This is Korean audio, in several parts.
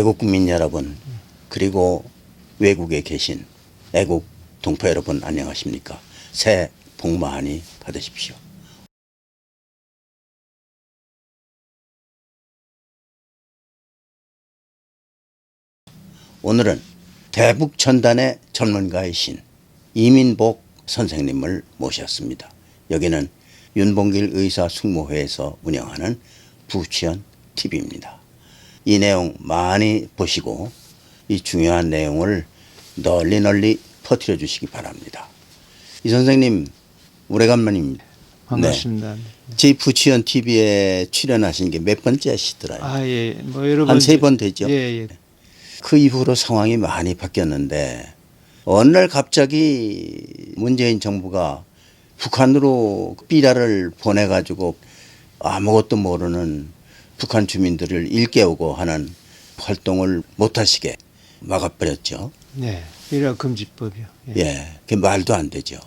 애국 국민 여러분, 그리고 외국에 계신 애국 동포 여러분 안녕하십니까? 새해 복 많이 받으십시오. 오늘은 대북 전단의 전문가이신 이민복 선생님을 모셨습니다. 여기는 윤봉길 의사 숙모회에서 운영하는 부치현 TV입니다. 이 내용 많이 보시고 이 중요한 내용을 널리 퍼뜨려 주시기 바랍니다. 이 선생님 오래간만입니다. 반갑습니다. 네. 저희 부치현 TV에 출연하신 게 몇 번째 하시더라요? 예. 뭐 여러 번 한 3번 되죠? 예. 그 이후로 상황이 많이 바뀌었는데 어느 날 갑자기 문재인 정부가 북한으로 삐라를 보내가지고 아무것도 모르는 북한 주민들을 일깨우고 하는 활동을 못하시게 막아버렸죠. 네. 비라 금지법이요. 예, 그 말도 안 되죠.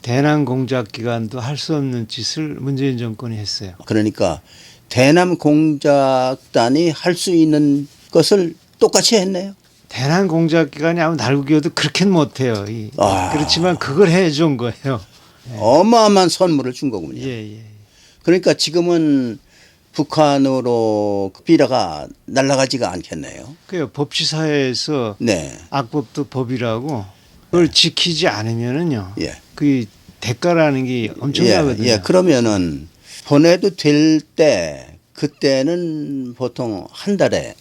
대남 공작 기관도 할 수 없는 짓을 문재인 정권이 했어요. 그러니까 대남 공작단이 할 수 있는 것을 똑같이 했네요. 대남 공작 기관이 아무 날국이어도 그렇게는 못해요. 그렇지만 그걸 해준 거예요. 어마어마한 선물을 준 거군요. 예. 그러니까 지금은 북한으로 삐라가 날아가지가 않겠네요. 그 법치사회에서 네. 악법도 법이라고 그걸 지키지 않으면은요. 예. 그 대가라는 게 엄청나거든요. 예. 그러면은 보내도 될 때 그때는 보통 한 달에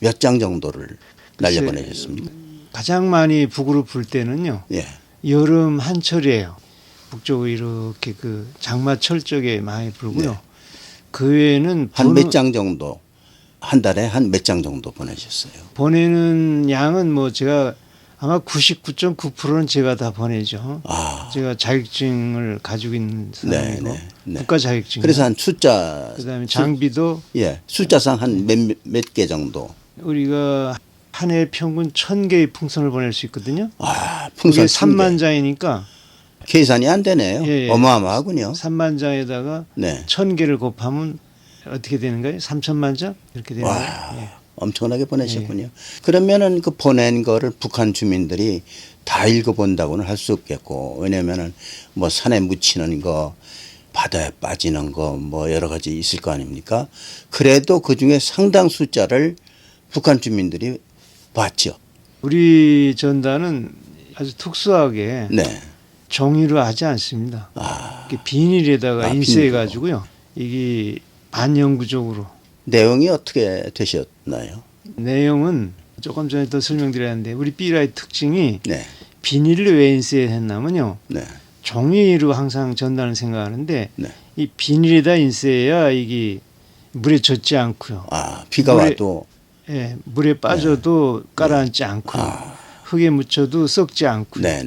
몇 장 정도를 날려보내셨습니까? 가장 많이 북으로 불 때는요. 예. 여름 한철이에요. 북쪽으로 이렇게 그 장마철 쪽에 많이 불고요. 네. 그 외에는 한 몇 장 정도 한 달에 한 몇 장 정도 보내셨어요? 보내는 양은 뭐 제가 아마 99.9%는 제가 다 보내죠. 제가 자격증을 가지고 있는 사람이고 네. 국가 자격증. 그래서 한 숫자 그다음에 장비도 숫자상 한 몇 개 정도. 우리가 한 해 평균 1,000개의 풍선을 보낼 수 있거든요. 풍선 그게 3만 장이니까 계산이 안 되네요. 예. 어마어마하군요. 3만 장에다가 네. 1,000개를 곱하면 어떻게 되는 거예요? 3천만 장? 이렇게 되는 거예요. 예. 엄청나게 보내셨군요. 그러면은 그 보낸 거를 북한 주민들이 다 읽어본다고는 할 수 없겠고, 왜냐면은 뭐 산에 묻히는 거, 바다에 빠지는 거, 뭐 여러 가지 있을 거 아닙니까? 그래도 그 중에 상당 숫자를 북한 주민들이 봤죠. 우리 전단은 아주 특수하게 네. 종이로 하지 않습니다. 이렇게 비닐에다가 인쇄해 가지고요. 이게 반영구적으로. 내용이 어떻게 되셨나요? 내용은 조금 전에 또 설명드렸는데 우리 삐라의 특징이 네. 비닐로 왜 인쇄했냐면요. 네. 종이로 항상 전단을 생각하는데 네. 이 비닐에다 인쇄해야 이게 물에 젖지 않고요. 비가 와도 예, 물에 빠져도 가라앉지 않고 흙에 묻혀도 썩지 않고. 네.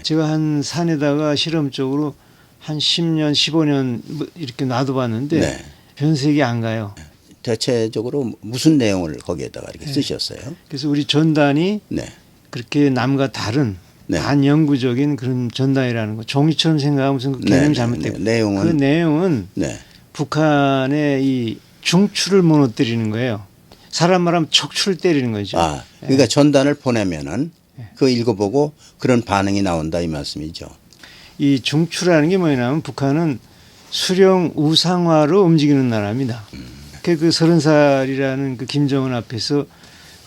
제가 한 산에다가 실험적으로 한 10년, 15년 이렇게 놔둬봤는데 네. 변색이 안 가요. 대체적으로 무슨 내용을 거기에다가 이렇게 쓰셨어요? 그래서 우리 전단이 네. 그렇게 남과 다른 반영구적인 그런 전단이라는 거. 종이처럼 생각하면 무슨 개념이 잘못되고. 내용은 그 내용은 네. 북한의 이 중추를 무너뜨리는 거예요. 사람 말하면 척추를 때리는 거죠. 그러니까 전단을 보내면은 그거 읽어보고 그런 반응이 나온다 이 말씀이죠. 이 중추라는 게 뭐냐면 북한은 수령 우상화로 움직이는 나라입니다. 그 30살이라는 그 김정은 앞에서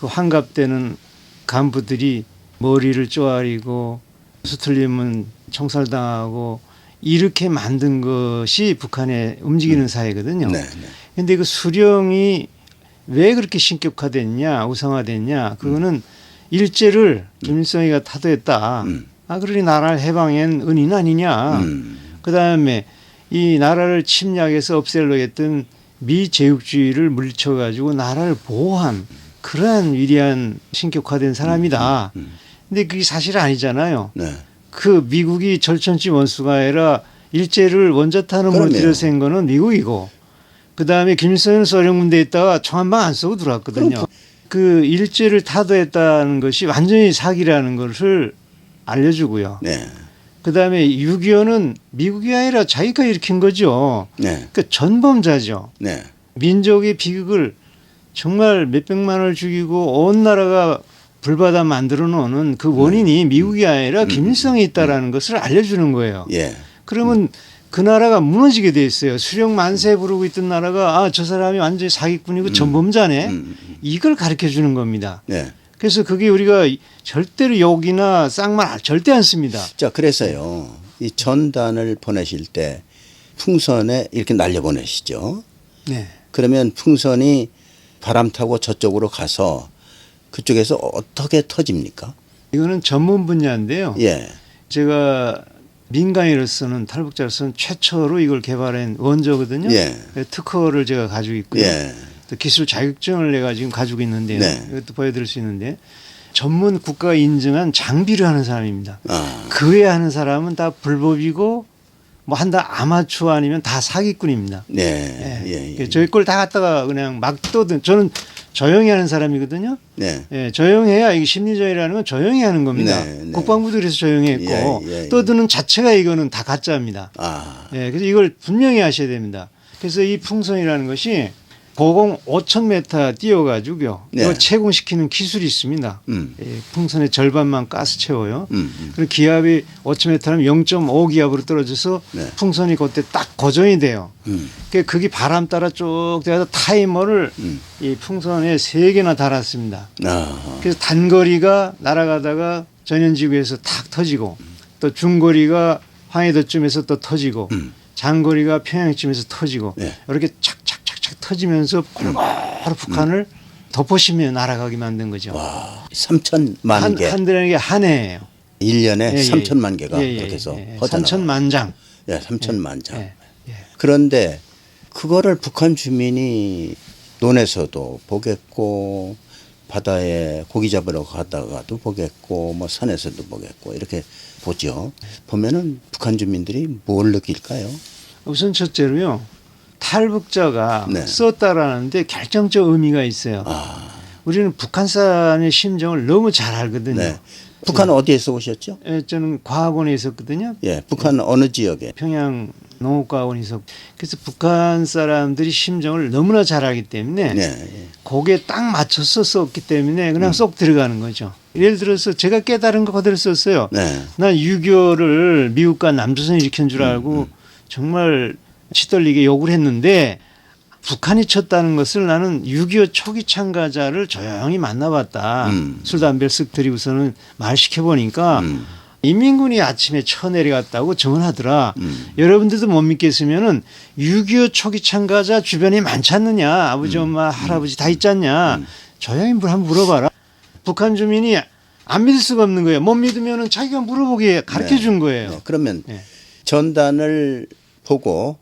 그 환갑되는 간부들이 머리를 쪼아리고 수틀리면 총살당하고 이렇게 만든 것이 북한의 움직이는 사회거든요. 그런데 그 수령이 왜 그렇게 신격화됐냐, 우상화됐냐, 그거는 일제를 김일성이가 타도했다. 그러니 나라를 해방한 은인 아니냐. 그다음에 이 나라를 침략해서 없애려고 했던 미제국주의를 물리쳐가지고 나라를 보호한 그러한 위대한 신격화된 사람이다. 근데 그게 사실 아니잖아요. 그 미국이 절천지 원수가 아니라 일제를 원자탄으로 들여센 거는 미국이고, 그다음에 김일성은 소련군대에 있다가 총 한 방 안 쏘고 들어왔거든요. 그 일제를 타도했다는 것이 완전히 사기라는 것을 알려주고요. 그다음에 6.25는 미국이 아니라 자기가 일으킨 거죠. 그러니까 전범자죠. 민족의 비극을 정말 몇백만 원을 죽이고 온 나라가 불바다 만들어 놓는 그 원인이 미국이 아니라 김일성이 있다라는 것을 알려주는 거예요. 예. 그러면 그 나라가 무너지게 돼 있어요. 수령 만세 부르고 있던 나라가 아, 저 사람이 완전히 사기꾼이고 전범자네. 이걸 가르쳐 주는 겁니다. 네. 그래서 그게 우리가 절대로 욕이나 쌍말 절대 안 씁니다. 자, 그래서요. 이 전단을 보내실 때 풍선에 이렇게 날려보내시죠. 네. 그러면 풍선이 바람 타고 저쪽으로 가서 그쪽에서 어떻게 터집니까? 이거는 전문 분야인데요. 예. 제가 민간인으로서는 탈북자로서는 최초로 이걸 개발한 원조거든요. 예. 특허를 제가 가지고 있고요. 예. 또 기술 자격증을 내가 지금 가지고 있는데요. 네. 이것도 보여드릴 수 있는데 전문 국가가 인증한 장비를 하는 사람입니다. 아. 그 외에 하는 사람은 다 불법이고 뭐 한다 아마추어 아니면 다 사기꾼입니다. 네. 예. 예. 저희 걸 다 갖다가 그냥 막 떠든 저는 조용히 하는 사람이거든요. 네. 예, 조용해야 이게 심리전이라는 건 조용히 하는 겁니다. 네, 네. 국방부도 그래서 조용히 했고 예. 떠드는 자체가 이거는 다 가짜입니다. 아. 예, 그래서 이걸 분명히 하셔야 됩니다. 그래서 이 풍선이라는 것이 고공 5,000m 띄워가지고요. 네. 이거 채공시키는 기술이 있습니다. 예, 풍선의 절반만 가스 채워요. 그리고 기압이 5,000m면 0.5 기압으로 떨어져서 네. 풍선이 그때 딱 고정이 돼요. 그러니까 그게 바람 따라 쭉 돼서 타이머를 이 풍선에 3개나 달았습니다. 아. 그래서 단거리가 날아가다가 전현지구에서 탁 터지고 또 중거리가 황해도쯤에서 또 터지고 장거리가 평양쯤에서 터지고 네. 이렇게 착착착착 터지면서 골고루 북한을 덮어씌며 날아가게 만든 거죠. 와. 3천만 개. 한 대라는 게 한 해예요. 1년에 예, 3천만 개가 예, 예, 그렇게 해서 예, 퍼져나가. 3천만 장. 예, 3천만 장. 예, 예. 그런데 그거를 북한 주민이 논에서도 보겠고 바다에 고기 잡으러 가다가도 보겠고 뭐 산에서도 보겠고 이렇게 보죠. 보면은 북한 주민들이 뭘 느낄까요? 우선 첫째로요. 탈북자가 네. 썼다라는데 결정적 의미가 있어요. 아. 우리는 북한 사람의 심정을 너무 잘 알거든요. 네. 북한 어디에서 오셨죠? 예, 저는 과학원에 있었거든요. 예, 북한 어느 지역에? 평양 농업과학원에 있었고 그래서 북한 사람들이 심정을 너무나 잘 알기 때문에 네. 예. 거기에 딱 맞춰서 썼기 때문에 그냥 쏙 들어가는 거죠. 예를 들어서 제가 깨달은 거 그대로 썼어요. 네. 난 6.25를 미국과 남조선이 일으킨 줄 알고 정말 치떨리게 욕을 했는데 북한이 쳤다는 것을 나는 6.25 초기 참가자를 조용히 만나봤다. 술, 담배를 쓱 들이고서는 말 시켜보니까 인민군이 아침에 쳐내려갔다고 증언하더라. 여러분들도 못 믿겠으면은 6.25 초기 참가자 주변에 많지 않느냐. 아버지, 엄마, 할아버지 다 있지 않냐. 조용히 한번 물어봐라. 북한 주민이 안 믿을 수가 없는 거예요. 못 믿으면은 자기가 물어보게 가르쳐 준 거예요. 네. 그러면 네. 전단을 보고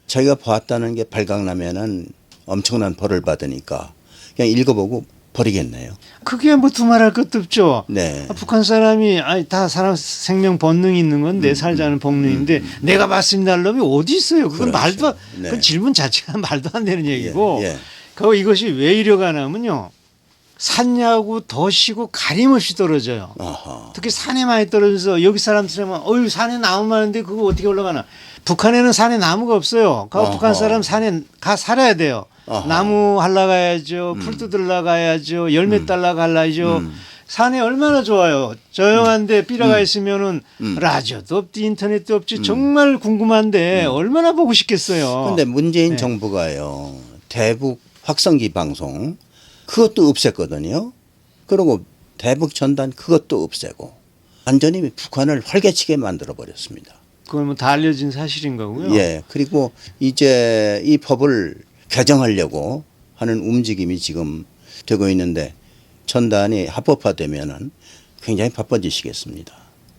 자기가 보았다는 게 발각나면은 엄청난 벌을 받으니까 그냥 읽어보고 버리겠네요. 그게 뭐 두말할 것도 없죠. 네. 북한 사람이 아니 다 사람 생명 본능이 있는 건데 살자는 본능인데 내가 봤습니다 할 놈이 어디 있어요. 그건 그렇죠. 말도 네. 그 질문 자체가 말도 안 되는 얘기고 예. 그리고 이것이 왜 이려가냐면요. 산하고 도시고 가림없이 떨어져요. 아하. 특히 산에 많이 떨어져서 여기 사람들은 어유 산에 나무 많은데 그거 어떻게 올라가나. 북한에는 산에 나무가 없어요. 그 북한 사람 산에 가 살아야 돼요. 아하. 나무 하러 가야죠. 풀 뜯으러 가야죠. 열매 딸러 가야죠. 산에 얼마나 좋아요. 조용한데 삐라가 있으면은 라디오도 없지 인터넷도 없지 정말 궁금한데 얼마나 보고 싶겠어요. 그런데 문재인 네. 정부가요. 대북 확성기 방송 그것도 없앴거든요. 그리고 대북 전단 그것도 없애고 완전히 북한을 활개치게 만들어 버렸습니다. 그건 뭐 다 알려진 사실인 거고요. 예. 그리고 이제 이 법을 개정하려고 하는 움직임이 지금 되고 있는데 전단이 합법화되면은 굉장히 바빠지시겠습니다.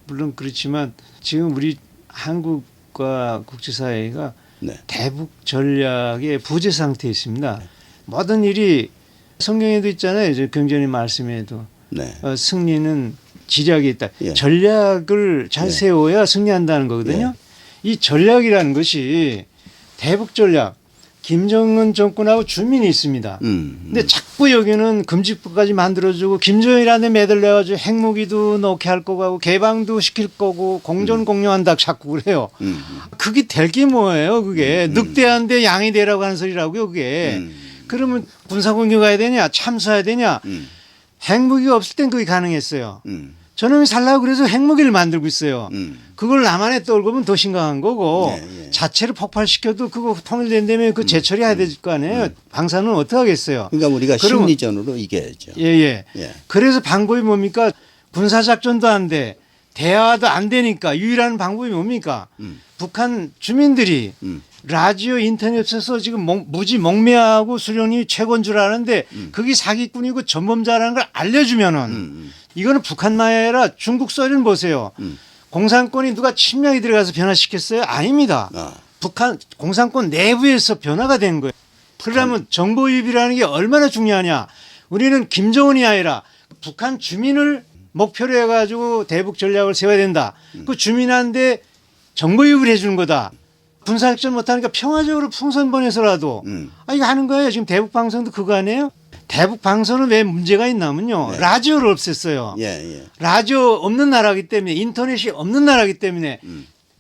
물론 그렇지만 지금 우리 한국과 국제사회가 네. 대북 전략의 부재 상태에 있습니다. 모든 일이 성경에도 있잖아요. 이제 경전의 말씀에도 네. 승리는 지략에 있다. 예. 전략을 잘 예. 세워야 승리한다는 거거든요. 이 전략이라는 것이 대북 전략, 김정은 정권하고 주민이 있습니다. 근데 자꾸 여기는 금지법까지 만들어주고 김정일한테 매달려가지고 핵무기도 넣게 할 거고 하고 개방도 시킬 거고 공전 공룡한다 자꾸 그래요. 그게 될 게 뭐예요? 그게 늑대한데 양이 되라고 하는 소리라고요. 그게 그러면 군사공격 가야 되냐, 참수해야 되냐. 핵무기가 없을 땐 그게 가능했어요. 저놈이 살라고 그래서 핵무기를 만들고 있어요. 그걸 남한에 떨구면 더 심각한 거고 자체를 폭발시켜도 그거 통일된다면 그 재처리해야 될 거 아니에요. 방사는 어떻게 하겠어요. 그러니까 우리가 그러면- 심리전으로 이겨야죠. 예. 예. 그래서 방법이 뭡니까? 군사작전도 안 돼. 대화도 안 되니까 유일한 방법이 뭡니까? 북한 주민들이 라디오 인터넷에서 지금 무지 목매하고 수령이 최고인 줄 아는데 그게 사기꾼이고 전범자라는 걸 알려주면은 이거는 북한만이 아니라 중국 소리는 보세요. 공산권이 누가 침략이 들어가서 변화시켰어요? 아닙니다. 북한 공산권 내부에서 변화가 된 거예요. 그러면 정보유입이라는 게 얼마나 중요하냐. 우리는 김정은이 아니라 북한 주민을 목표로 해가지고 대북 전략을 세워야 된다. 그 주민한테 정보유입을 해주는 거다. 군사작전 못하니까 평화적으로 풍선 보내서라도 이거 하는 거예요. 지금 대북 방송도 그거 아니에요? 대북 방송은 왜 문제가 있냐면요. 라디오를 없앴어요. 예. 라디오 없는 나라기 때문에 인터넷이 없는 나라기 때문에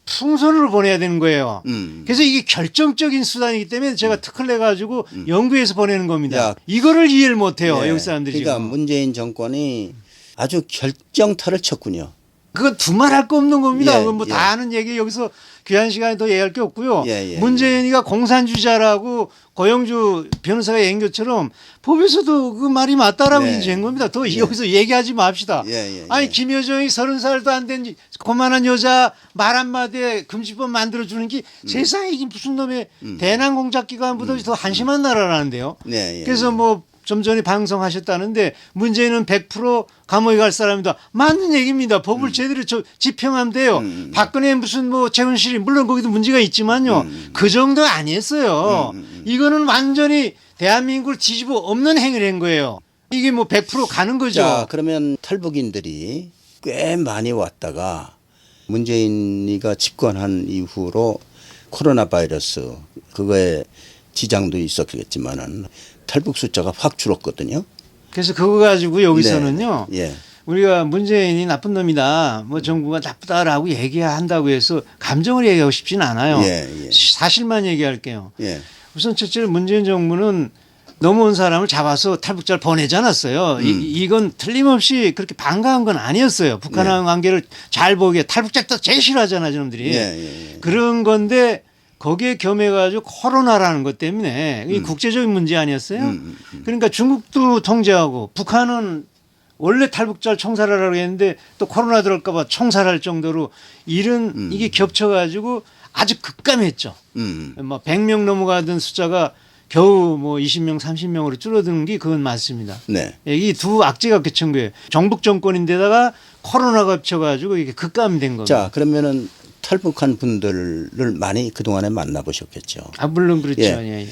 풍선으로 보내야 되는 거예요. 그래서 이게 결정적인 수단이기 때문에 제가 특허를 내가지고 연구해서 보내는 겁니다. 야. 이거를 이해를 못해요. 예. 여기 사람들이 그러니까 지금. 문재인 정권이 아주 결정타를 쳤군요. 그건 두말할 거 없는 겁니다. 예, 그건 뭐 예. 다 아는 얘기 여기서 귀한 시간에 더 얘기할 게 없고요. 예. 문재인이가 공산주의자라고 고영주 변호사가 얘기한 것처럼 법에서도 그 말이 맞다라고 네. 인정한 겁니다. 더 여기서 얘기하지 맙시다. 예. 아니 김여정이 30살도 안 된 고만한 여자 말 한마디에 금지법 만들어주는 게 세상에 이게 무슨 놈의 대남 공작기관보다 더 한심한 나라라는데요. 네. 그래서 뭐 좀 전에 방송하셨다는데 문재인은 100% 감옥에 갈 사람이다. 맞는 얘기입니다. 법을 제대로 집행하면 돼요. 박근혜 무슨 뭐 최순실이 물론 거기도 문제가 있지만요. 그 정도 아니었어요. 이거는 완전히 대한민국을 뒤집어 엎는 행위를 한 거예요. 이게 뭐 100% 가는 거죠. 자, 그러면 탈북인들이 꽤 많이 왔다가 문재인이가 집권한 이후로 코로나 바이러스 그거에 지장도 있었겠지만은 탈북 숫자가 확 줄었거든요. 그래서 그거 가지고 여기서는요. 예. 우리가 문재인이 나쁜 놈이다. 뭐 정부가 나쁘다라고 얘기한다고 해서 감정을 얘기하고 싶지는 않아요. 예. 사실만 얘기할게요. 예. 우선 첫째로 문재인 정부는 넘어온 사람을 잡아서 탈북자를 보내지 않았어요. 이건 틀림없이 그렇게 반가운 건 아니었어요. 북한하고 관계를 잘 보게 탈북자도 제일 싫어하잖아요. 저놈들이. 예. 그런 건데 거기에 겸해가지고 코로나라는 것 때문에 이 국제적인 문제 아니었어요. 그러니까 중국도 통제하고 북한은 원래 탈북자를 총살하라고 했는데 또 코로나 들어올까 봐 총살할 정도로 이런 이게 겹쳐가지고 아주 급감했죠. 뭐 100명 넘어가던 숫자가 겨우 뭐 20명, 30명으로 줄어드는 게 그건 맞습니다. 네. 이 두 악재가 겹친 거예요. 정북 정권인데다가 코로나가 겹쳐가지고 이게 급감이 된 겁니다. 자, 그러면은 탈북한 분들을 많이 그동안에 만나보셨겠죠. 물론 그렇죠. 예. 예.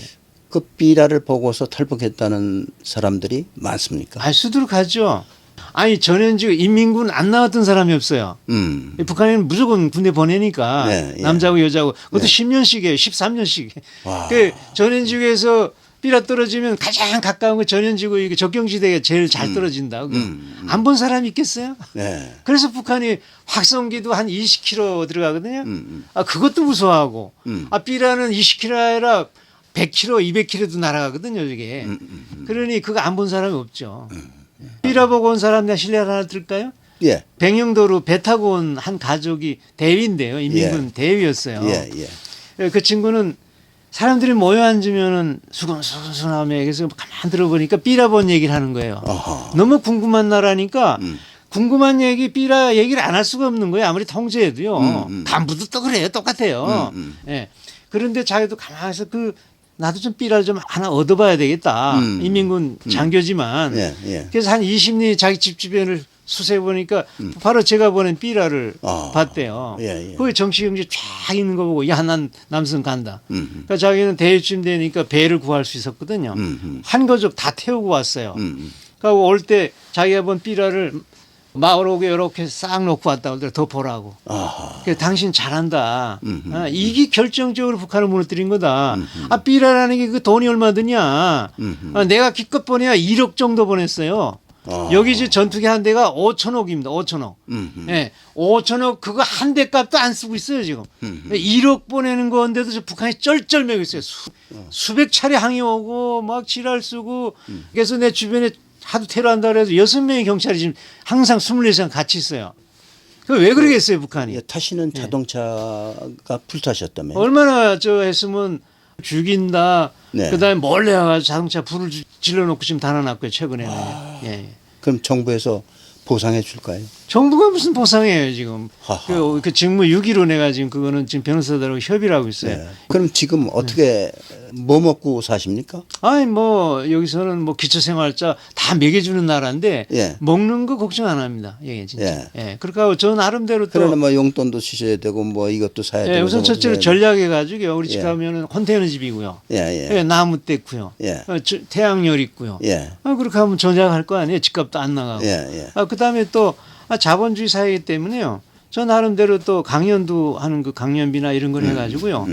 그 삐라를 보고서 탈북했다는 사람들이 많습니까? 수두룩하죠. 아니 전현직 인민군 안 나왔던 사람이 없어요. 북한에는 무조건 군대 보내니까 예. 남자고 여자고 그것도 10년씩이에요. 13년씩. 와. 그 전현직에서 삐라 떨어지면 가장 가까운 거 전현지구 이게 적경지대가 제일 잘 떨어진다. 안 본 사람이 있겠어요? 네. 그래서 북한이 확성기도 한 20km 들어가거든요. 그것도 무서워하고. 삐라는 20km 아니라 100km, 200km도 날아가거든요. 저게. 그러니 그거 안 본 사람이 없죠. 삐라 보고 온 사람 내가 실례 하나 들을까요? 예. 백령도로 배 타고 온 한 가족이 대위인데요. 인민군 대위였어요. 예. 그 친구는 사람들이 모여 앉으면은 수근수근하며 그래서 가만 들어보니까 삐라 본 얘기를 하는 거예요. 어허. 너무 궁금한 나라니까 궁금한 얘기 삐라 얘기를 안 할 수가 없는 거예요. 아무리 통제해도요. 간부도 또 그래요. 똑같아요. 예. 그런데 자기도 가만히 있어 나도 좀 삐라를 좀 하나 얻어봐야 되겠다. 인민군 장교지만. 예. 그래서 한 20리 자기 집 주변을 수세 보니까 바로 제가 보낸 삐라를 봤대요. 예. 거기 정치경제 쫙 있는 거 보고 야 난 남선 간다. 그러니까 자기는 대회쯤 되니까 배를 구할 수 있었거든요. 한 가족 다 태우고 왔어요. 그러니까 올 때 자기가 본 삐라를 마을옥에 이렇게 싹 놓고 왔다 그러더니 더 보라고. 그래서 당신 잘한다. 이게 결정적으로 북한을 무너뜨린 거다. 삐라라는 게 그 돈이 얼마 드냐. 내가 기껏 보내야 1억 정도 보냈어요. 여기 이제 전투기 한 대가 5천억입니다. 5천억. 예, 5천억 그거 한 대 값도 안 쓰고 있어요 지금. 1억 보내는 건데도 저 북한이 쩔쩔매고 있어요. 수백 차례 항의 오고 막 지랄 쓰고. 그래서 내 주변에 하도 테러한다 그래서 6명의 경찰이 지금 항상 24시간 같이 있어요. 그 왜 그러겠어요 북한이? 타시는 자동차가 불타셨다며. 얼마나 저 했으면 죽인다. 네. 그다음에 몰래 와가지고 자동차 불을 질러놓고 지금 달아났고요 최근에는. 예. 그럼 정부에서 보상해 줄까요? 정부가 무슨 보상해요 지금. 하하. 그 직무 6.15 내가 지금 그거는 지금 변호사들하고 협의를 하고 있어요. 네. 그럼 지금 어떻게 뭐 먹고 사십니까? 아니 뭐 여기서는 뭐 기초생활자 다 먹여주는 나라인데 예. 먹는 거 걱정 안 합니다. 예, 진짜. 예. 그러니까 저 나름대로 또 그러나 뭐 용돈도 주셔야 되고 뭐 이것도 사야 예, 되고. 우선 첫째로 전략해가지고 우리 집 예. 가면은 컨테이너 집이고요. 예, 예. 예, 나무 떼고요. 예. 태양열 있고요. 예. 그렇게 하면 전략할 거 아니에요. 집값도 안 나가고. 예, 예. 그다음에 또 자본주의 사회이기 때문에요. 저 나름대로 또 강연도 하는 그 강연비나 이런 걸 해가지고요.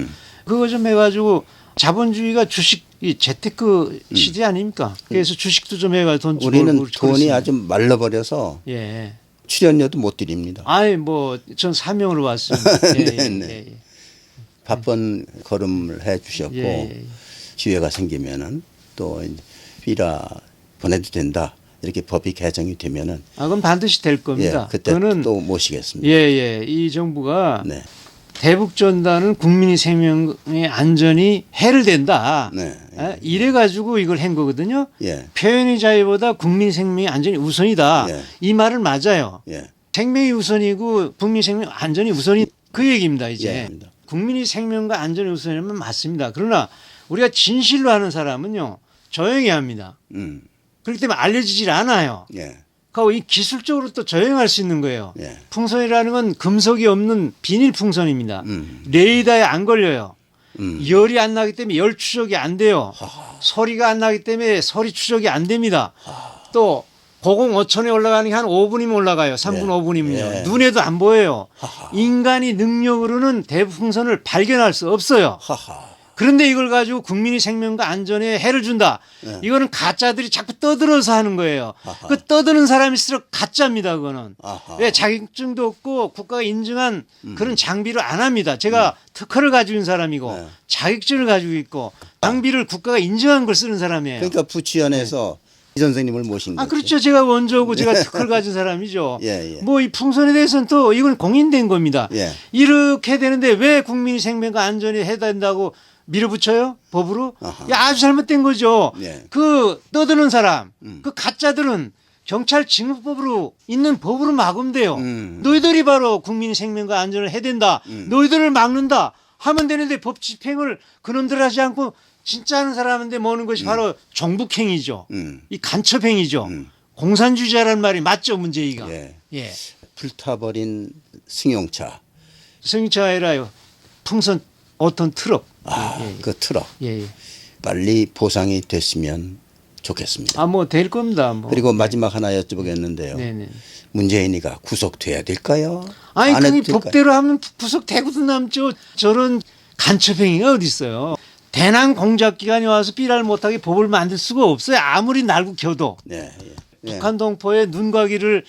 그거 좀 해가지고 자본주의가 주식 이 재테크 시대 아닙니까? 그래서 주식도 좀 해가지고 돈 주고 우리는 그러고 돈이 그랬습니다. 아주 말라버려서 예. 출연료도 못 드립니다. 아이 뭐 전 사명으로 왔습니다. 예, 네, 예, 네. 예, 예. 바쁜 걸음을 해 주셨고 예, 예. 기회가 생기면은 또 이제 비라 보내도 된다. 이렇게 법이 개정이 되면은 그럼 반드시 될 겁니다. 예, 그때 그거는 또 모시겠습니다. 예. 이 정부가 네. 대북전단은 국민의 생명의 안전이 해를 된다. 네. 이래가지고 이걸 한 거거든요. 예. 표현의 자유보다 국민 생명의 안전이 우선이다. 예. 이 말은 맞아요. 예. 생명이 우선이고 국민 생명 안전이 우선이 그 얘기입니다. 이제 예. 국민의 생명과 안전이 우선이면 맞습니다. 그러나 우리가 진실로 하는 사람은요 조용히 합니다. 그렇기 때문에 알려지질 않아요. 예. 그리고 이 기술적으로 또 조용할 수 있는 거예요. 예. 풍선이라는 건 금속이 없는 비닐 풍선입니다. 레이더에 안 걸려요. 열이 안 나기 때문에 열 추적이 안 돼요. 소리가 안 나기 때문에 소리 추적이 안 됩니다. 또 고공 5천에 올라가는 게 한 5분이면 올라가요. 3분, 예. 5분이면요. 예. 눈에도 안 보여요. 인간이 능력으로는 대풍선을 발견할 수 없어요. 하하. 그런데 이걸 가지고 국민의 생명과 안전에 해를 준다. 네. 이거는 가짜들이 자꾸 떠들어서 하는 거예요. 아하. 그 떠드는 사람일수록 가짜입니다. 그거는. 아하. 왜 자격증도 없고 국가가 인증한 그런 장비를 안 합니다. 제가 특허를 가지고 있는 사람이고 네. 자격증을 가지고 있고 장비를 국가가 인증한 걸 쓰는 사람이에요. 그러니까 부치원에서 이 선생님을 모신 거죠. 그렇죠. 제가 원조고 제가 특허를 가진 사람이죠. 예, 예. 뭐 이 풍선에 대해서는 또 이건 공인된 겁니다. 예. 이렇게 되는데 왜 국민의 생명과 안전이 해야 된다고 밀어붙여요? 법으로? 아하. 아주 잘못된 거죠. 예. 그 떠드는 사람, 그 가짜들은 경찰 징후법으로 있는 법으로 막으면 돼요. 너희들이 바로 국민의 생명과 안전을 해야 된다. 너희들을 막는다 하면 되는데 법 집행을 그놈들 하지 않고 진짜 하는 사람인데 모는 것이 바로 정북행위죠. 이 간첩행위죠. 공산주의자라는 말이 맞죠, 문제이가. 예. 예. 불타버린 승용차. 승용차 아니라요. 풍선 5톤 트럭. 그 트럭. 예. 빨리 보상이 됐으면 좋겠습니다. 뭐 될 겁니다. 뭐. 그리고 마지막 하나 여쭤보겠는데요. 네네. 문재인이가 구속돼야 될까요? 아니 안 해도 그게 될까요? 법대로 하면 구속되고도 남죠. 저런 간첩행위가 어디 있어요. 대남 공작 기관이 와서 삐랄 못하게 법을 만들 수가 없어요. 아무리 날고 겨도. 네. 예. 북한 동포의 눈과 귀를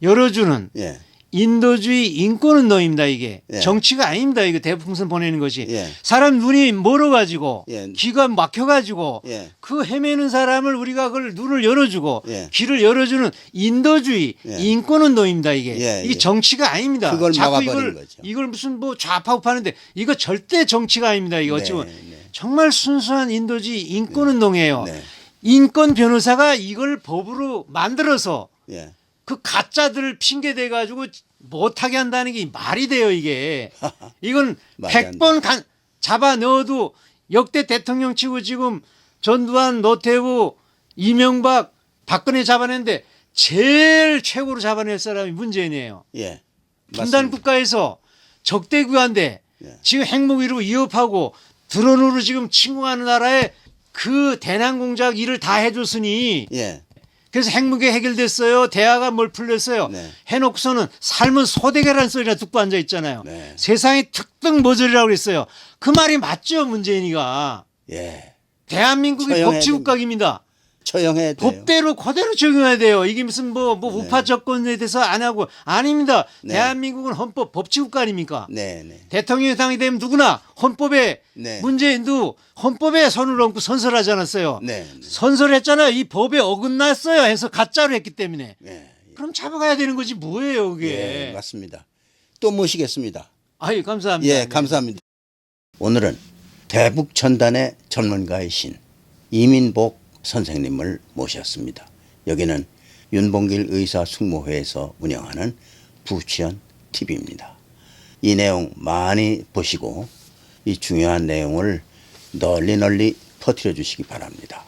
열어주는 예. 인도주의 인권운동입니다. 이게 예. 정치가 아닙니다. 이거 대풍선 보내는 것이 예. 사람 눈이 멀어가지고 예. 귀가 막혀가지고 예. 그 헤매는 사람을 우리가 그걸 눈을 열어주고 예. 귀를 열어주는 인도주의 예. 인권운동입니다. 이게 예. 이게 예. 정치가 아닙니다. 그걸 자꾸 막아버린 거죠. 이걸 무슨 뭐 좌파 우파하는데 이거 절대 정치가 아닙니다. 이거 네, 어찌 보면 네. 정말 순수한 인도주의 인권운동이에요. 네. 인권 변호사가 이걸 법으로 만들어서 예. 그 가짜들을 핑계 대 가지고 못하게 한다는 게 말이 돼요. 이게 이건 말이 안 100번 잡아 넣어도 역대 대통령 치고 지금 전두환, 노태우, 이명박, 박근혜 잡아냈는데 제일 최고로 잡아낼 사람이 문재인이에요. 예. 분단 맞습니다. 국가에서 적대국가인데 예. 지금 핵무기로 위협하고 드론으로 지금 침공하는 나라에 그 대남 공작 일을 다 해줬으니 예. 그래서 핵무기 해결됐어요. 대화가 뭘 풀렸어요. 네. 해놓고서는 삶은 소대계라는 소리나 듣고 앉아 있잖아요. 네. 세상의 특등 모조리라고 그랬어요. 그 말이 맞죠, 문재인이가. 예. 대한민국이 처형해야 법치국가입니다. 처형해야 돼요. 법대로 그대로 적용해야 돼요. 이게 무슨 뭐 우파 정권에 대해서 안 하고 아닙니다. 네. 대한민국은 헌법 법치국가 아닙니까? 네, 네. 대통령이 당되면 누구나 헌법에 네. 문재인도 헌법에 손을 얹고 선설하지 않았어요. 네. 네. 선설했잖아요. 이 법에 어긋났어요 해서 가짜로 했기 때문에. 네. 그럼 잡아가야 되는 거지 뭐예요 그게. 예, 맞습니다. 또 모시겠습니다. 아유 감사합니다. 예, 감사합니다. 오늘은 대북 전단의 전문가이신 이민복 선생님을 모셨습니다. 여기는 윤봉길 의사 숙모회에서 운영하는 부치원 TV입니다. 이 내용 많이 보시고 이 중요한 내용을 널리 퍼뜨려 주시기 바랍니다.